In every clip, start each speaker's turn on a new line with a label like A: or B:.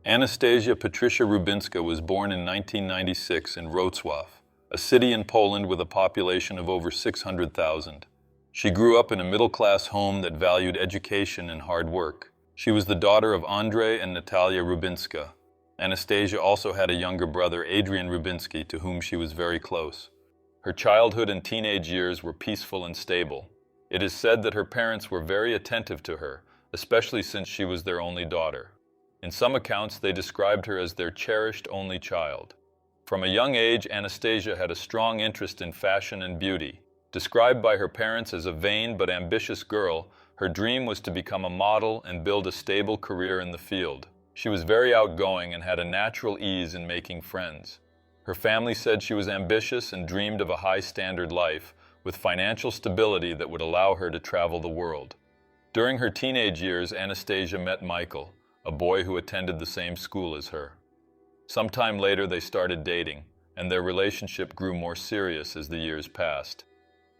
A: Anastasia Patricia Rubinska was born in 1996 in Wrocław, a city in Poland with a population of over 600,000. She grew up in a middle-class home that valued education and hard work. She was the daughter of Andrzej and Natalia Rubinska. Anastasia also had a younger brother, Adrian Rubinski, to whom she was very close. Her childhood and teenage years were peaceful and stable. It is said that her parents were very attentive to her, especially since she was their only daughter. In some accounts, they described her as their cherished only child. From a young age, Anastasia had a strong interest in fashion and beauty. Described by her parents as a vain but ambitious girl, her dream was to become a model and build a stable career in the field. She was very outgoing and had a natural ease in making friends. Her family said she was ambitious and dreamed of a high-standard life, with financial stability that would allow her to travel the world. During her teenage years, Anastasia met Michael, a boy who attended the same school as her. Sometime later, they started dating, and their relationship grew more serious as the years passed.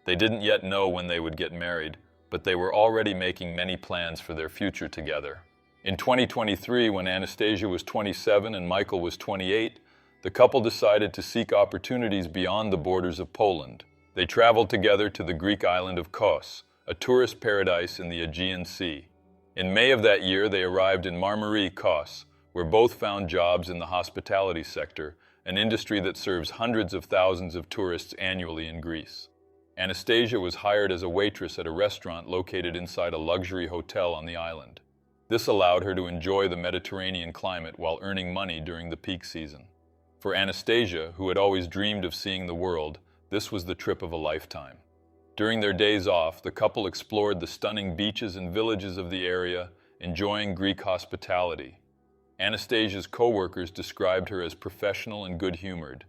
A: They didn't yet know when they would get married, but they were already making many plans for their future together. In 2023, when Anastasia was 27 and Michael was 28, the couple decided to seek opportunities beyond the borders of Poland. They traveled together to the Greek island of Kos, a tourist paradise in the Aegean Sea. In May of that year, they arrived in Marmaris, Kos, where both found jobs in the hospitality sector, an industry that serves hundreds of thousands of tourists annually in Greece. Anastasia was hired as a waitress at a restaurant located inside a luxury hotel on the island. This allowed her to enjoy the Mediterranean climate while earning money during the peak season. For Anastasia, who had always dreamed of seeing the world, this was the trip of a lifetime. During their days off, the couple explored the stunning beaches and villages of the area, enjoying Greek hospitality. Anastasia's co-workers described her as professional and good-humored.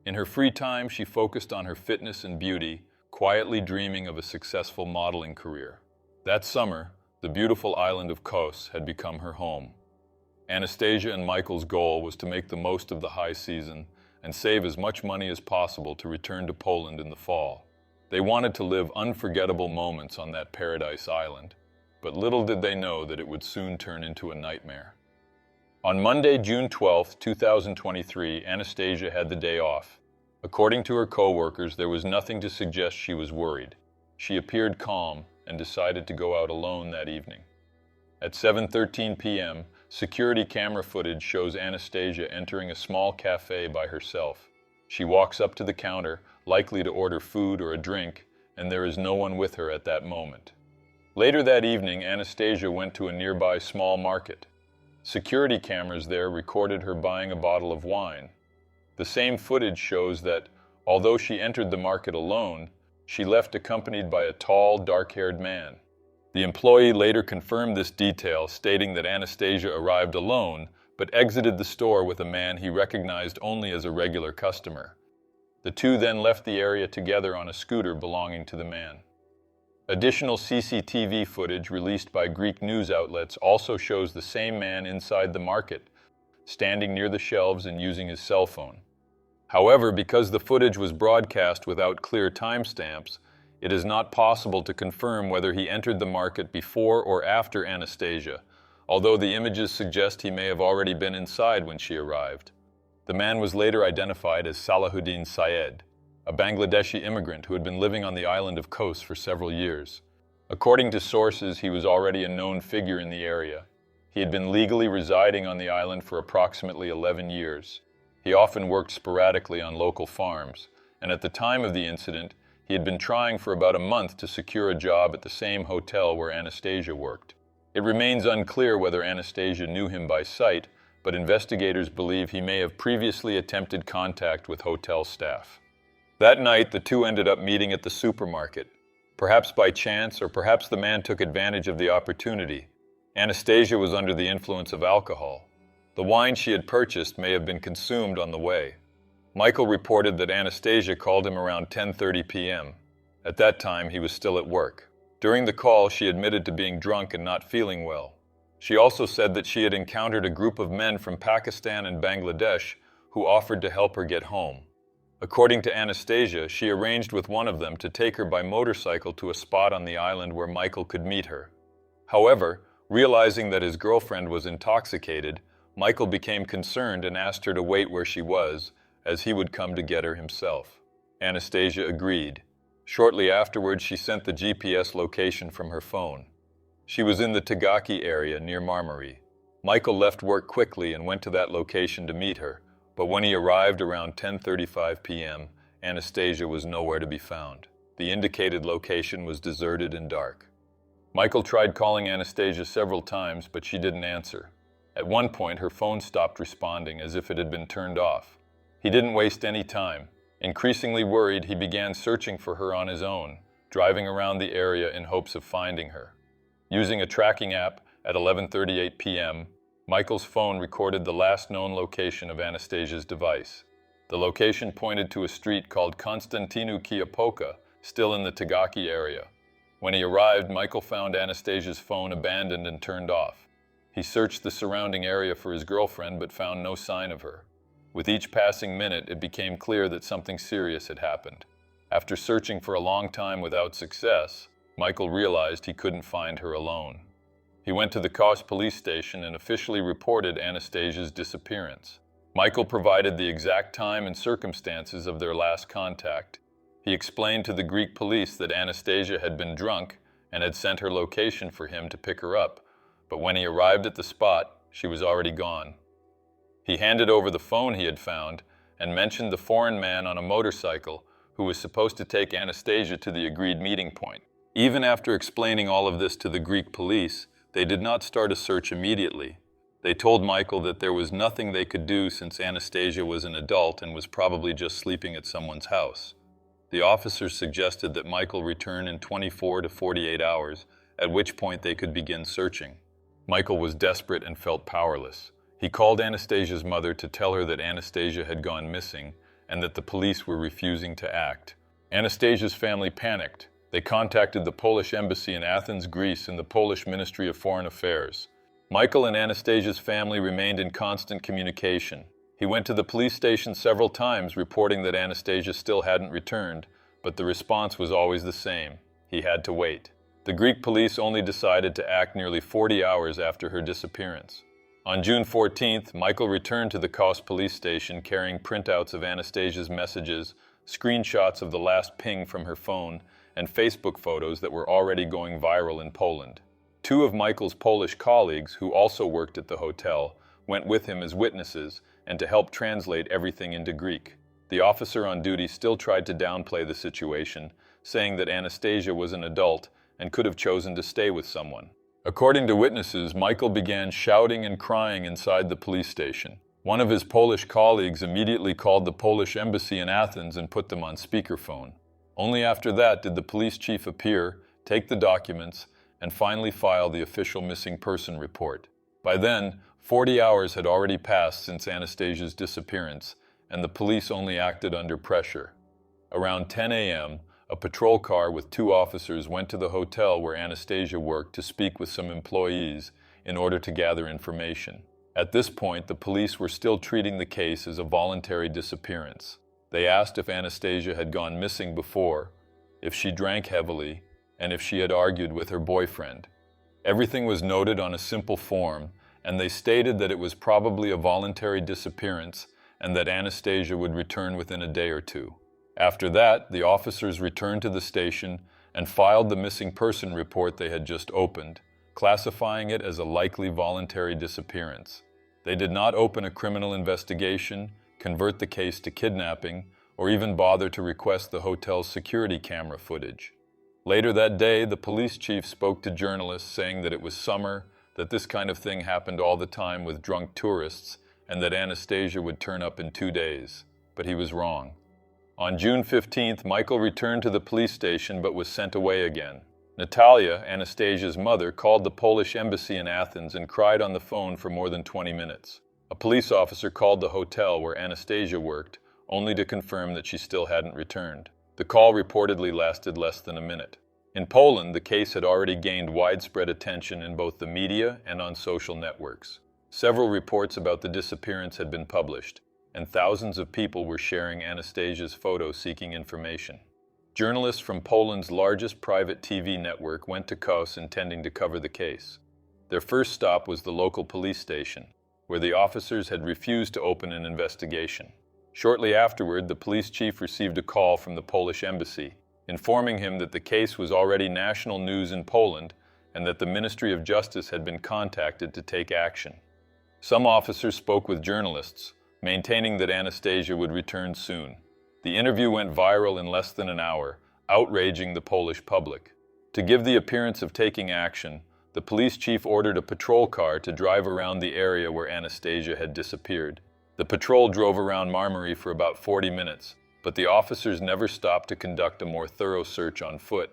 A: In her free time, she focused on her fitness and beauty, quietly dreaming of a successful modeling career. That summer, the beautiful island of Kos had become her home. Anastasia and Michael's goal was to make the most of the high season and save as much money as possible to return to Poland in the fall. They wanted to live unforgettable moments on that paradise island, but little did they know that it would soon turn into a nightmare. On Monday, June 12, 2023, Anastasia had the day off. According to her co-workers, there was nothing to suggest she was worried. She appeared calm and decided to go out alone that evening. At 7:13 p.m., security camera footage shows Anastasia entering a small cafe by herself. She walks up to the counter, likely to order food or a drink, and there is no one with her at that moment. Later that evening, Anastasia went to a nearby small market. Security cameras there recorded her buying a bottle of wine. The same footage shows that, although she entered the market alone, she left accompanied by a tall, dark-haired man. The employee later confirmed this detail, stating that Anastasia arrived alone, but exited the store with a man he recognized only as a regular customer. The two then left the area together on a scooter belonging to the man. Additional CCTV footage released by Greek news outlets also shows the same man inside the market, standing near the shelves and using his cell phone. However, because the footage was broadcast without clear timestamps, it is not possible to confirm whether he entered the market before or after Anastasia, although the images suggest he may have already been inside when she arrived. The man was later identified as Salahuddin S, a Bangladeshi immigrant who had been living on the island of Kos for several years. According to sources, he was already a known figure in the area. He had been legally residing on the island for approximately 11 years. He often worked sporadically on local farms, and at the time of the incident, he had been trying for about a month to secure a job at the same hotel where Anastasia worked. It remains unclear whether Anastasia knew him by sight, but investigators believe he may have previously attempted contact with hotel staff. That night, the two ended up meeting at the supermarket. Perhaps by chance, or perhaps the man took advantage of the opportunity. Anastasia was under the influence of alcohol. The wine she had purchased may have been consumed on the way. Michael reported that Anastasia called him around 10:30 p.m. At that time, he was still at work. During the call, she admitted to being drunk and not feeling well. She also said that she had encountered a group of men from Pakistan and Bangladesh who offered to help her get home. According to Anastasia, she arranged with one of them to take her by motorcycle to a spot on the island where Michael could meet her. However, realizing that his girlfriend was intoxicated, Michael became concerned and asked her to wait where she was, as he would come to get her himself. Anastasia agreed. Shortly afterwards, she sent the GPS location from her phone. She was in the Tagaki area near Marmari. Michael left work quickly and went to that location to meet her, but when he arrived around 10:35 p.m., Anastasia was nowhere to be found. The indicated location was deserted and dark. Michael tried calling Anastasia several times, but she didn't answer. At one point, her phone stopped responding as if it had been turned off. He didn't waste any time. Increasingly worried, he began searching for her on his own, driving around the area in hopes of finding her. Using a tracking app at 11:38 p.m., Michael's phone recorded the last known location of Anastasia's device. The location pointed to a street called Constantinu Chiapoca, still in the Tagaki area. When he arrived, Michael found Anastasia's phone abandoned and turned off. He searched the surrounding area for his girlfriend but found no sign of her. With each passing minute, it became clear that something serious had happened. After searching for a long time without success, Michael realized he couldn't find her alone. He went to the Kos police station and officially reported Anastasia's disappearance. Michael provided the exact time and circumstances of their last contact. He explained to the Greek police that Anastasia had been drunk and had sent her location for him to pick her up, but when he arrived at the spot, she was already gone. He handed over the phone he had found and mentioned the foreign man on a motorcycle who was supposed to take Anastasia to the agreed meeting point. Even after explaining all of this to the Greek police, they did not start a search immediately. They told Michael that there was nothing they could do since Anastasia was an adult and was probably just sleeping at someone's house. The officers suggested that Michael return in 24 to 48 hours, at which point they could begin searching. Michael was desperate and felt powerless. He called Anastasia's mother to tell her that Anastasia had gone missing and that the police were refusing to act. Anastasia's family panicked. They contacted the Polish embassy in Athens, Greece, and the Polish Ministry of Foreign Affairs. Michael and Anastasia's family remained in constant communication. He went to the police station several times, reporting that Anastasia still hadn't returned, but the response was always the same. He had to wait. The Greek police only decided to act nearly 40 hours after her disappearance. On June 14th, Michael returned to the Kos police station carrying printouts of Anastasia's messages, screenshots of the last ping from her phone, and Facebook photos that were already going viral in Poland. Two of Michael's Polish colleagues, who also worked at the hotel, went with him as witnesses and to help translate everything into Greek. The officer on duty still tried to downplay the situation, saying that Anastasia was an adult and could have chosen to stay with someone. According to witnesses, Michael began shouting and crying inside the police station. One of his Polish colleagues immediately called the Polish embassy in Athens and put them on speakerphone. Only after that did the police chief appear, take the documents, and finally file the official missing person report. By then, 40 hours had already passed since Anastasia's disappearance, and the police only acted under pressure. Around 10 a.m., a patrol car with two officers went to the hotel where Anastasia worked to speak with some employees in order to gather information. At this point, the police were still treating the case as a voluntary disappearance. They asked if Anastasia had gone missing before, if she drank heavily, and if she had argued with her boyfriend. Everything was noted on a simple form, and they stated that it was probably a voluntary disappearance and that Anastasia would return within a day or two. After that, the officers returned to the station and filed the missing person report they had just opened, classifying it as a likely voluntary disappearance. They did not open a criminal investigation, convert the case to kidnapping, or even bother to request the hotel's security camera footage. Later that day, the police chief spoke to journalists saying that it was summer, that this kind of thing happened all the time with drunk tourists, and that Anastasia would turn up in 2 days. But he was wrong. On June 15th, Michael returned to the police station but was sent away again. Natalia, Anastasia's mother, called the Polish embassy in Athens and cried on the phone for more than 20 minutes. A police officer called the hotel where Anastasia worked, only to confirm that she still hadn't returned. The call reportedly lasted less than a minute. In Poland, the case had already gained widespread attention in both the media and on social networks. Several reports about the disappearance had been published, and thousands of people were sharing Anastasia's photos seeking information. Journalists from Poland's largest private TV network went to Kos intending to cover the case. Their first stop was the local police station. where the officers had refused to open an investigation. Shortly afterward, the police chief received a call from the Polish embassy, informing him that the case was already national news in Poland and that the Ministry of Justice had been contacted to take action. Some officers spoke with journalists, maintaining that Anastasia would return soon. The interview went viral in less than an hour, outraging the Polish public. To give the appearance of taking action, the police chief ordered a patrol car to drive around the area where Anastasia had disappeared. The patrol drove around Marmary for about 40 minutes, but the officers never stopped to conduct a more thorough search on foot.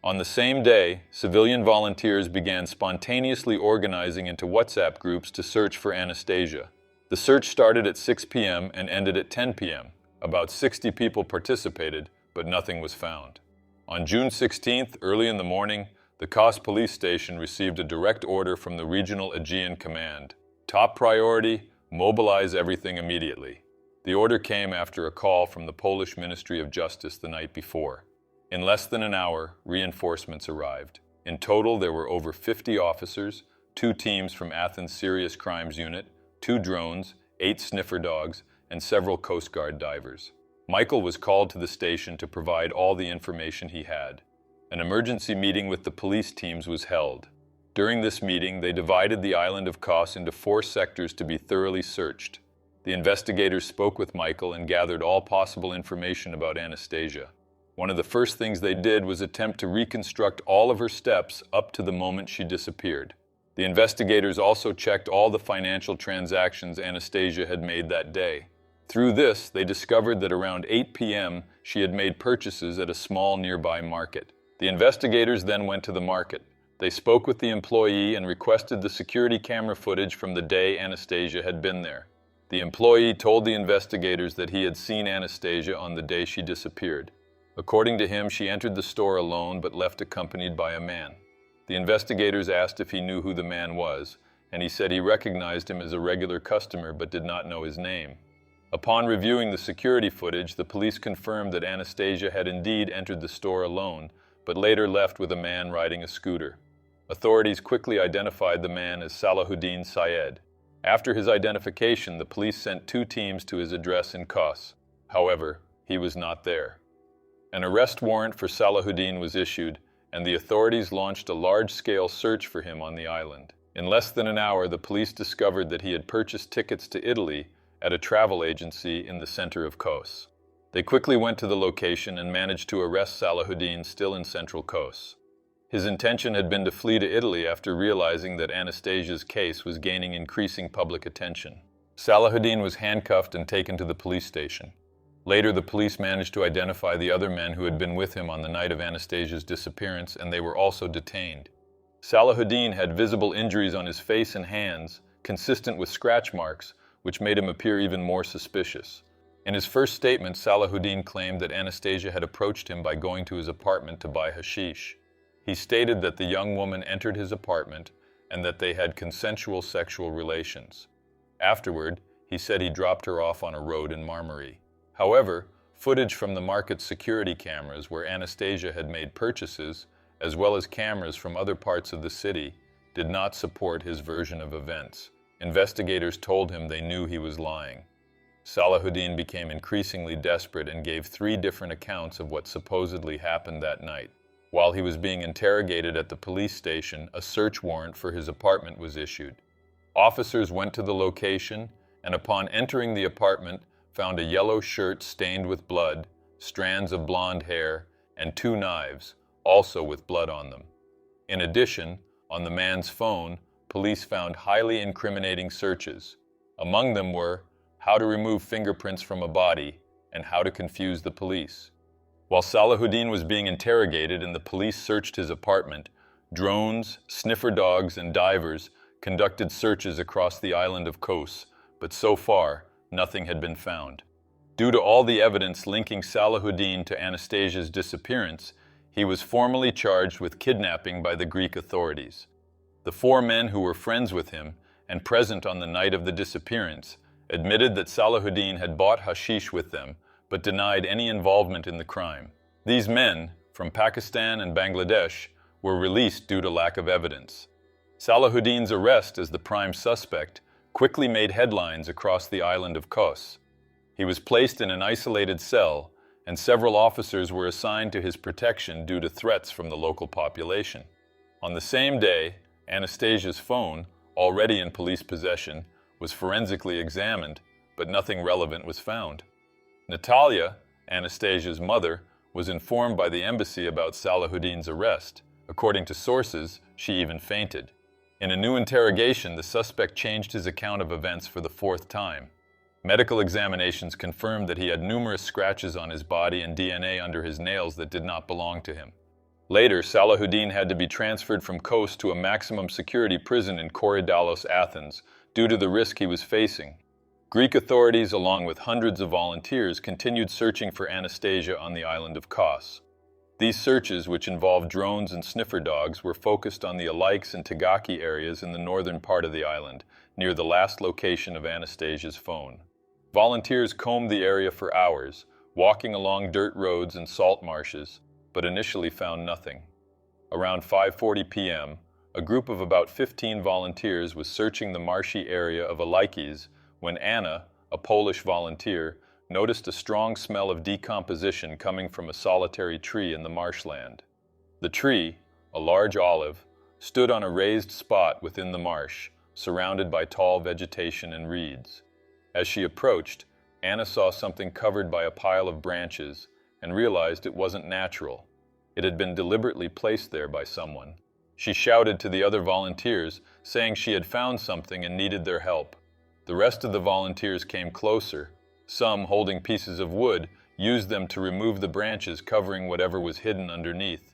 A: On the same day, civilian volunteers began spontaneously organizing into WhatsApp groups to search for Anastasia. The search started at 6 p.m. and ended at 10 p.m. About 60 people participated, but nothing was found. On June 16th, early in the morning, the Kos police station received a direct order from the Regional Aegean Command. Top priority, mobilize everything immediately. The order came after a call from the Polish Ministry of Justice the night before. In less than an hour, reinforcements arrived. In total, there were over 50 officers, 2 teams from Athens' Serious Crimes Unit, 2 drones, 8 sniffer dogs, and several Coast Guard divers. Michael was called to the station to provide all the information he had. An emergency meeting with the police teams was held. During this meeting, they divided the island of Kos into 4 sectors to be thoroughly searched. The investigators spoke with Michael and gathered all possible information about Anastasia. One of the first things they did was attempt to reconstruct all of her steps up to the moment she disappeared. The investigators also checked all the financial transactions Anastasia had made that day. Through this, they discovered that around 8 p.m. she had made purchases at a small nearby market. The investigators then went to the market. They spoke with the employee and requested the security camera footage from the day Anastasia had been there. The employee told the investigators that he had seen Anastasia on the day she disappeared. According to him, she entered the store alone but left accompanied by a man. The investigators asked if he knew who the man was, and he said he recognized him as a regular customer but did not know his name. Upon reviewing the security footage, the police confirmed that Anastasia had indeed entered the store alone, but later left with a man riding a scooter. Authorities quickly identified the man as Salahuddin S. After his identification, the police sent 2 teams to his address in Kos. However, he was not there. An arrest warrant for Salahuddin was issued, and the authorities launched a large-scale search for him on the island. In less than an hour, the police discovered that he had purchased tickets to Italy at a travel agency in the center of Kos. They quickly went to the location and managed to arrest Salahuddin still in central Kos. His intention had been to flee to Italy after realizing that Anastasia's case was gaining increasing public attention. Salahuddin was handcuffed and taken to the police station. Later, the police managed to identify the other men who had been with him on the night of Anastasia's disappearance, and they were also detained. Salahuddin had visible injuries on his face and hands, consistent with scratch marks, which made him appear even more suspicious. In his first statement, Salahuddin claimed that Anastasia had approached him by going to his apartment to buy hashish. He stated that the young woman entered his apartment and that they had consensual sexual relations. Afterward, he said he dropped her off on a road in Marmary. However, footage from the market's security cameras where Anastasia had made purchases, as well as cameras from other parts of the city, did not support his version of events. Investigators told him they knew he was lying. Salahuddin became increasingly desperate and gave 3 different accounts of what supposedly happened that night. While he was being interrogated at the police station, a search warrant for his apartment was issued. Officers went to the location and upon entering the apartment found a yellow shirt stained with blood, strands of blonde hair, and 2 knives, also with blood on them. In addition, on the man's phone, police found highly incriminating searches. Among them were how to remove fingerprints from a body and how to confuse the police. While Salahuddin was being interrogated and the police searched his apartment, drones, sniffer dogs, and divers conducted searches across the island of Kos, but so far, nothing had been found. Due to all the evidence linking Salahuddin to Anastasia's disappearance, he was formally charged with kidnapping by the Greek authorities. The 4 men who were friends with him and present on the night of the disappearance admitted that Salahuddin had bought hashish with them, but denied any involvement in the crime. These men, from Pakistan and Bangladesh, were released due to lack of evidence. Salahuddin's arrest as the prime suspect quickly made headlines across the island of Kos. He was placed in an isolated cell, and several officers were assigned to his protection due to threats from the local population. On the same day, Anastasia's phone, already in police possession, was forensically examined, but nothing relevant was found. Natalia, Anastasia's mother, was informed by the embassy about Salahuddin's arrest. According to sources, she even fainted. In a new interrogation, the suspect changed his account of events for the fourth time. Medical examinations confirmed that he had numerous scratches on his body and DNA under his nails that did not belong to him. Later, Salahuddin had to be transferred from Kos to a maximum security prison in Korydallos, Athens, due to the risk he was facing. Greek authorities, along with hundreds of volunteers, continued searching for Anastasia on the island of Kos. These searches, which involved drones and sniffer dogs, were focused on the Alikes and Tagaki areas in the northern part of the island, near the last location of Anastasia's phone. Volunteers combed the area for hours, walking along dirt roads and salt marshes, but initially found nothing. Around 5:40 p.m., a group of about 15 volunteers was searching the marshy area of Alikes when Anna, a Polish volunteer, noticed a strong smell of decomposition coming from a solitary tree in the marshland. The tree, a large olive, stood on a raised spot within the marsh, surrounded by tall vegetation and reeds. As she approached, Anna saw something covered by a pile of branches and realized it wasn't natural. It had been deliberately placed there by someone. She shouted to the other volunteers, saying she had found something and needed their help. The rest of the volunteers came closer. Some, holding pieces of wood, used them to remove the branches covering whatever was hidden underneath.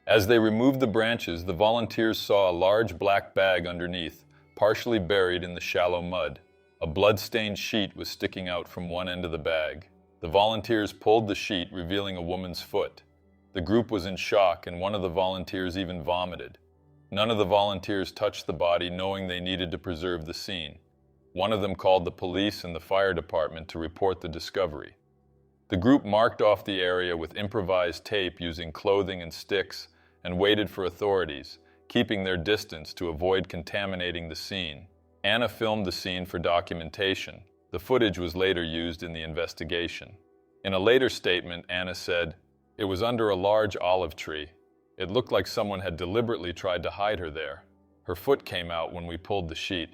A: As they removed the branches, the volunteers saw a large black bag underneath, partially buried in the shallow mud. A blood-stained sheet was sticking out from one end of the bag. The volunteers pulled the sheet, revealing a woman's foot. The group was in shock, and one of the volunteers even vomited. None of the volunteers touched the body, knowing they needed to preserve the scene. One of them called the police and the fire department to report the discovery. The group marked off the area with improvised tape using clothing and sticks and waited for authorities, keeping their distance to avoid contaminating the scene. Anna filmed the scene for documentation. The footage was later used in the investigation. In a later statement, Anna said, "It was under a large olive tree. It looked like someone had deliberately tried to hide her there. Her foot came out when we pulled the sheet,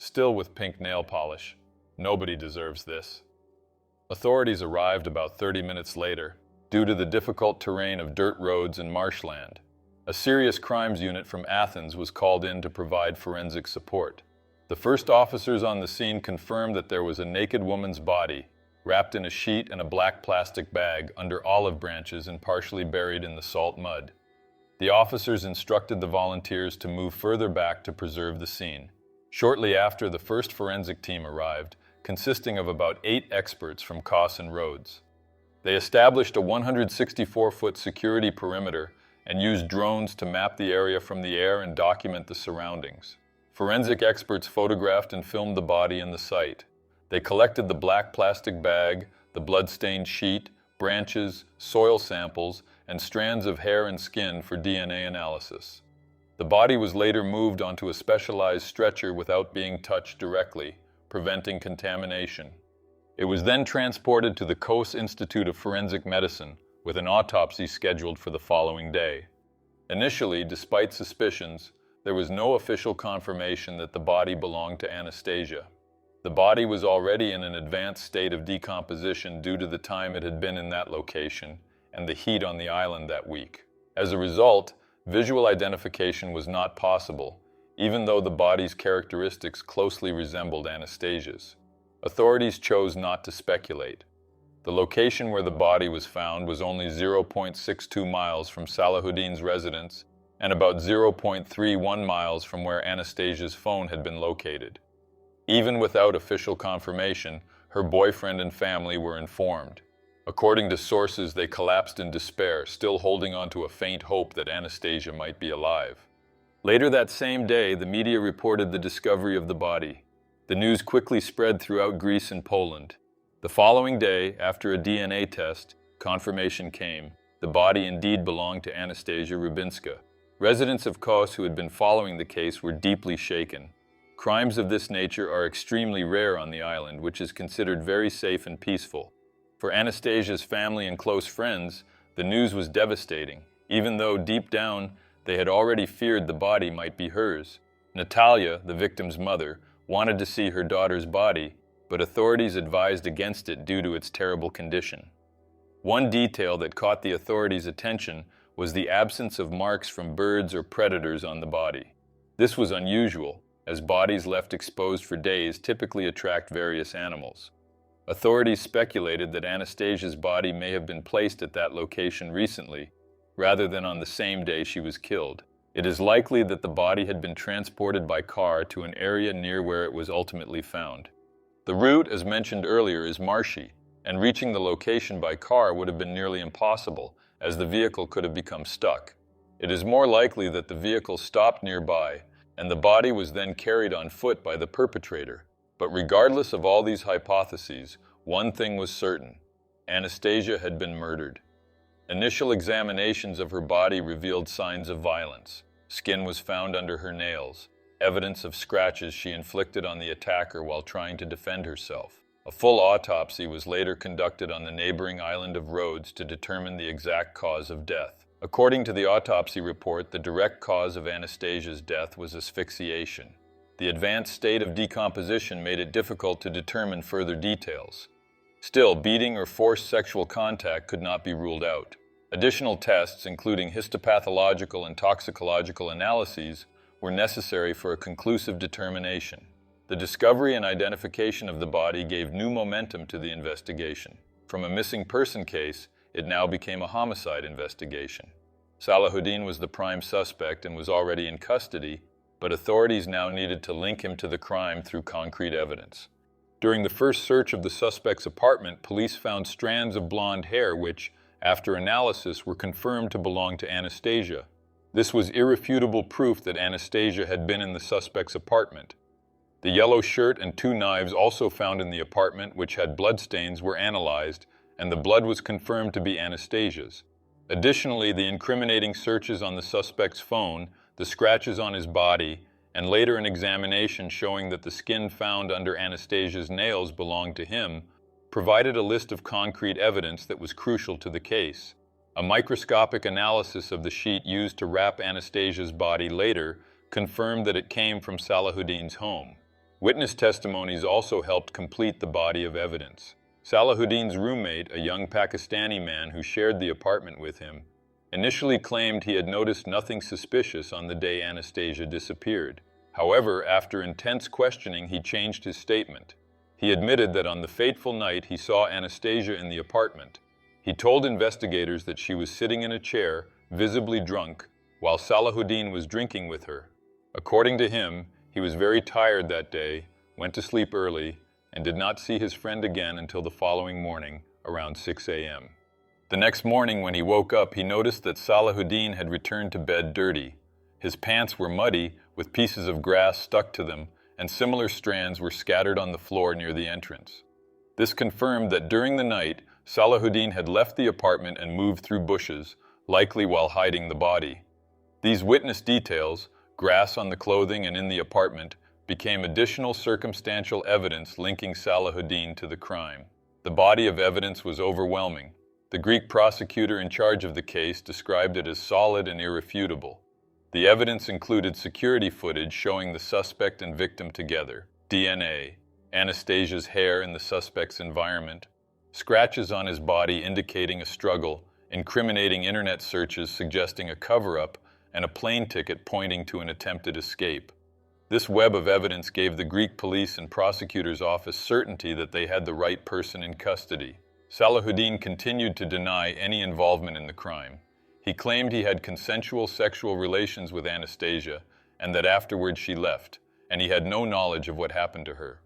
A: still with pink nail polish. Nobody deserves this." Authorities arrived about 30 minutes later, due to the difficult terrain of dirt roads and marshland. A serious crimes unit from Athens was called in to provide forensic support. The first officers on the scene confirmed that there was a naked woman's body, wrapped in a sheet and a black plastic bag under olive branches and partially buried in the salt mud. The officers instructed the volunteers to move further back to preserve the scene. Shortly after, the first forensic team arrived, consisting of about 8 experts from Kos and Rhodes. They established a 164-foot security perimeter and used drones to map the area from the air and document the surroundings. Forensic experts photographed and filmed the body and the site. They collected the black plastic bag, the blood-stained sheet, branches, soil samples, and strands of hair and skin for DNA analysis. The body was later moved onto a specialized stretcher without being touched directly, preventing contamination. It was then transported to the Kos Institute of Forensic Medicine, with an autopsy scheduled for the following day. Initially, despite suspicions, there was no official confirmation that the body belonged to Anastasia. The body was already in an advanced state of decomposition due to the time it had been in that location and the heat on the island that week. As a result, visual identification was not possible, even though the body's characteristics closely resembled Anastasia's. Authorities chose not to speculate. The location where the body was found was only 0.62 miles from Salahuddin's residence and about 0.31 miles from where Anastasia's phone had been located. Even without official confirmation, her boyfriend and family were informed. According to sources, they collapsed in despair, still holding on to a faint hope that Anastasia might be alive. Later that same day, the media reported the discovery of the body. The news quickly spread throughout Greece and Poland. The following day, after a DNA test, confirmation came. The body indeed belonged to Anastasia Rubinska. Residents of Kos who had been following the case were deeply shaken. Crimes of this nature are extremely rare on the island, which is considered very safe and peaceful. For Anastasia's family and close friends, the news was devastating, even though deep down they had already feared the body might be hers. Natalia, the victim's mother, wanted to see her daughter's body, but authorities advised against it due to its terrible condition. One detail that caught the authorities' attention was the absence of marks from birds or predators on the body. This was unusual, as bodies left exposed for days typically attract various animals. Authorities speculated that Anastasia's body may have been placed at that location recently, rather than on the same day she was killed. It is likely that the body had been transported by car to an area near where it was ultimately found. The route, as mentioned earlier, is marshy, and reaching the location by car would have been nearly impossible, as the vehicle could have become stuck. It is more likely that the vehicle stopped nearby, and the body was then carried on foot by the perpetrator. But regardless of all these hypotheses, one thing was certain: Anastasia had been murdered. Initial examinations of her body revealed signs of violence. Skin was found under her nails, evidence of scratches she inflicted on the attacker while trying to defend herself. A full autopsy was later conducted on the neighboring island of Rhodes to determine the exact cause of death. According to the autopsy report, the direct cause of Anastasia's death was asphyxiation. The advanced state of decomposition made it difficult to determine further details. Still, beating or forced sexual contact could not be ruled out. Additional tests, including histopathological and toxicological analyses, were necessary for a conclusive determination. The discovery and identification of the body gave new momentum to the investigation. From a missing person case, it now became a homicide investigation. Salahuddin was the prime suspect and was already in custody, but authorities now needed to link him to the crime through concrete evidence. During the first search of the suspect's apartment, police found strands of blonde hair which, after analysis, were confirmed to belong to Anastasia. This was irrefutable proof that Anastasia had been in the suspect's apartment. The yellow shirt and 2 knives also found in the apartment, which had bloodstains, were analyzed, and the blood was confirmed to be Anastasia's. Additionally, the incriminating searches on the suspect's phone, the scratches on his body, and later an examination showing that the skin found under Anastasia's nails belonged to him, provided a list of concrete evidence that was crucial to the case. A microscopic analysis of the sheet used to wrap Anastasia's body later confirmed that it came from Salahuddin's home. Witness testimonies also helped complete the body of evidence. Salahuddin's roommate, a young Pakistani man who shared the apartment with him, initially claimed he had noticed nothing suspicious on the day Anastasia disappeared. However, after intense questioning, he changed his statement. He admitted that on the fateful night he saw Anastasia in the apartment. He told investigators that she was sitting in a chair, visibly drunk, while Salahuddin was drinking with her. According to him, he was very tired that day, went to sleep early, and did not see his friend again until the following morning, around 6 a.m. The next morning when he woke up, he noticed that Salahuddin had returned to bed dirty. His pants were muddy, with pieces of grass stuck to them, and similar strands were scattered on the floor near the entrance. This confirmed that during the night, Salahuddin had left the apartment and moved through bushes, likely while hiding the body. These witness details, grass on the clothing and in the apartment, became additional circumstantial evidence linking Salahuddin to the crime. The body of evidence was overwhelming. The Greek prosecutor in charge of the case described it as solid and irrefutable. The evidence included security footage showing the suspect and victim together, DNA, Anastasia's hair in the suspect's environment, scratches on his body indicating a struggle, incriminating internet searches suggesting a cover-up, and a plane ticket pointing to an attempted escape. This web of evidence gave the Greek police and prosecutor's office certainty that they had the right person in custody. Salahuddin continued to deny any involvement in the crime. He claimed he had consensual sexual relations with Anastasia and that afterwards she left, and he had no knowledge of what happened to her.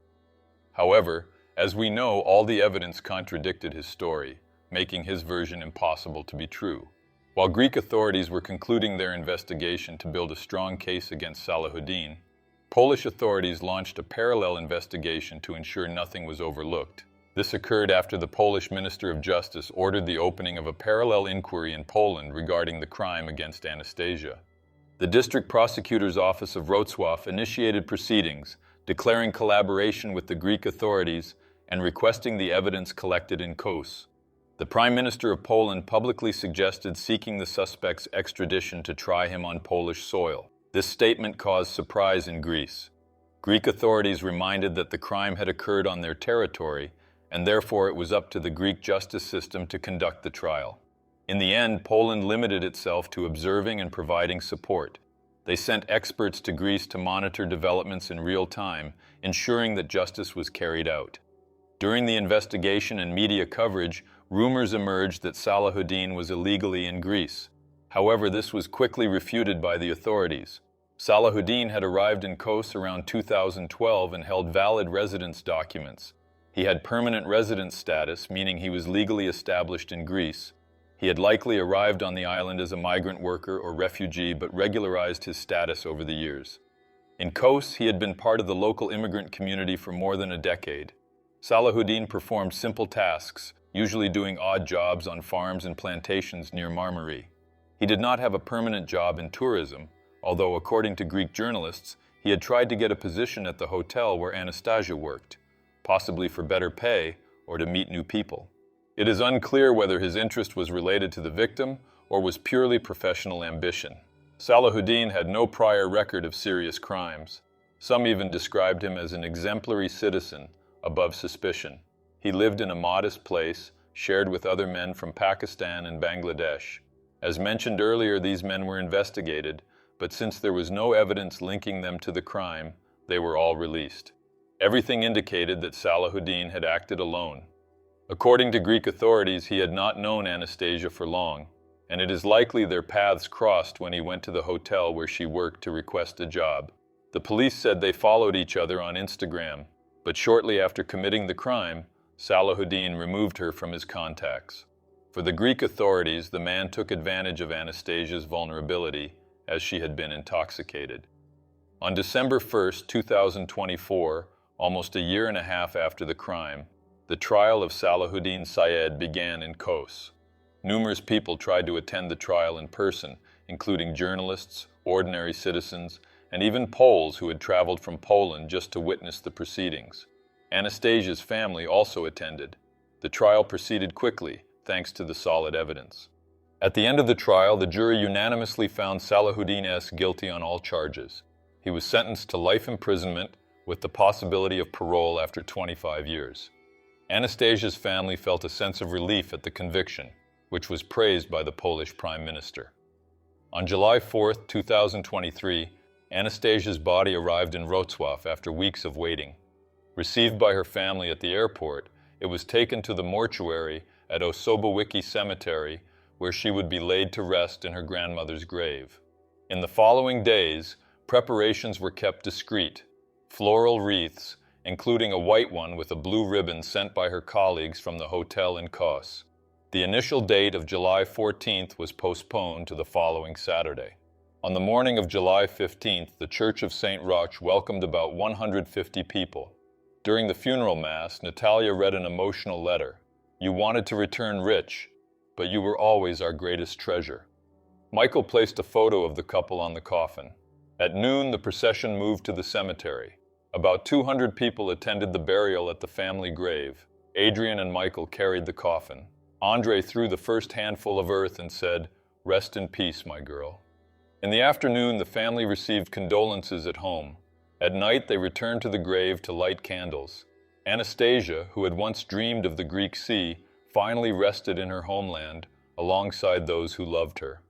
A: However, as we know, all the evidence contradicted his story, making his version impossible to be true. While Greek authorities were concluding their investigation to build a strong case against Salahuddin, Polish authorities launched a parallel investigation to ensure nothing was overlooked. This occurred after the Polish Minister of Justice ordered the opening of a parallel inquiry in Poland regarding the crime against Anastasia. The district prosecutor's office of Wrocław initiated proceedings, declaring collaboration with the Greek authorities and requesting the evidence collected in Kos. The Prime Minister of Poland publicly suggested seeking the suspect's extradition to try him on Polish soil. This statement caused surprise in Greece. Greek authorities reminded that the crime had occurred on their territory, and therefore it was up to the Greek justice system to conduct the trial. In the end, Poland limited itself to observing and providing support. They sent experts to Greece to monitor developments in real time, ensuring that justice was carried out. During the investigation and media coverage, rumors emerged that Salahuddin was illegally in Greece. However, this was quickly refuted by the authorities. Salahuddin had arrived in Kos around 2012 and held valid residence documents. He had permanent residence status, meaning he was legally established in Greece. He had likely arrived on the island as a migrant worker or refugee, but regularized his status over the years. In Kos, he had been part of the local immigrant community for more than a decade. Salahuddin performed simple tasks, usually doing odd jobs on farms and plantations near Marmari. He did not have a permanent job in tourism, although according to Greek journalists, he had tried to get a position at the hotel where Anastasia worked, possibly for better pay or to meet new people. It is unclear whether his interest was related to the victim or was purely professional ambition. Salahuddin had no prior record of serious crimes. Some even described him as an exemplary citizen, above suspicion. He lived in a modest place, shared with other men from Pakistan and Bangladesh. As mentioned earlier, these men were investigated, but since there was no evidence linking them to the crime, they were all released. Everything indicated that Salahuddin had acted alone. According to Greek authorities, he had not known Anastasia for long, and it is likely their paths crossed when he went to the hotel where she worked to request a job. The police said they followed each other on Instagram, but shortly after committing the crime, Salahuddin removed her from his contacts. For the Greek authorities, the man took advantage of Anastasia's vulnerability, as she had been intoxicated. On December 1, 2024, almost a year and a half after the crime, the trial of Salahuddin Syed began in Kos. Numerous people tried to attend the trial in person, including journalists, ordinary citizens, and even Poles who had traveled from Poland just to witness the proceedings. Anastasia's family also attended. The trial proceeded quickly, thanks to the solid evidence. At the end of the trial, the jury unanimously found Salahuddin S guilty on all charges. He was sentenced to life imprisonment with the possibility of parole after 25 years. Anastasia's family felt a sense of relief at the conviction, which was praised by the Polish Prime Minister. On July 4, 2023, Anastasia's body arrived in Wrocław after weeks of waiting. Received by her family at the airport, it was taken to the mortuary at Osobowicki Cemetery, where she would be laid to rest in her grandmother's grave. In the following days, preparations were kept discreet. Floral wreaths, including a white one with a blue ribbon sent by her colleagues from the hotel in Kos. The initial date of July 14th was postponed to the following Saturday. On the morning of July 15th, the Church of St. Roch welcomed about 150 people. During the funeral mass, Natalia read an emotional letter. "You wanted to return rich, but you were always our greatest treasure." Michael placed a photo of the couple on the coffin. At noon, the procession moved to the cemetery. About 200 people attended the burial at the family grave. Adrian and Michael carried the coffin. Andre threw the first handful of earth and said, "Rest in peace, my girl." In the afternoon, the family received condolences at home. At night, they returned to the grave to light candles. Anastasia, who had once dreamed of the Greek Sea, finally rested in her homeland alongside those who loved her.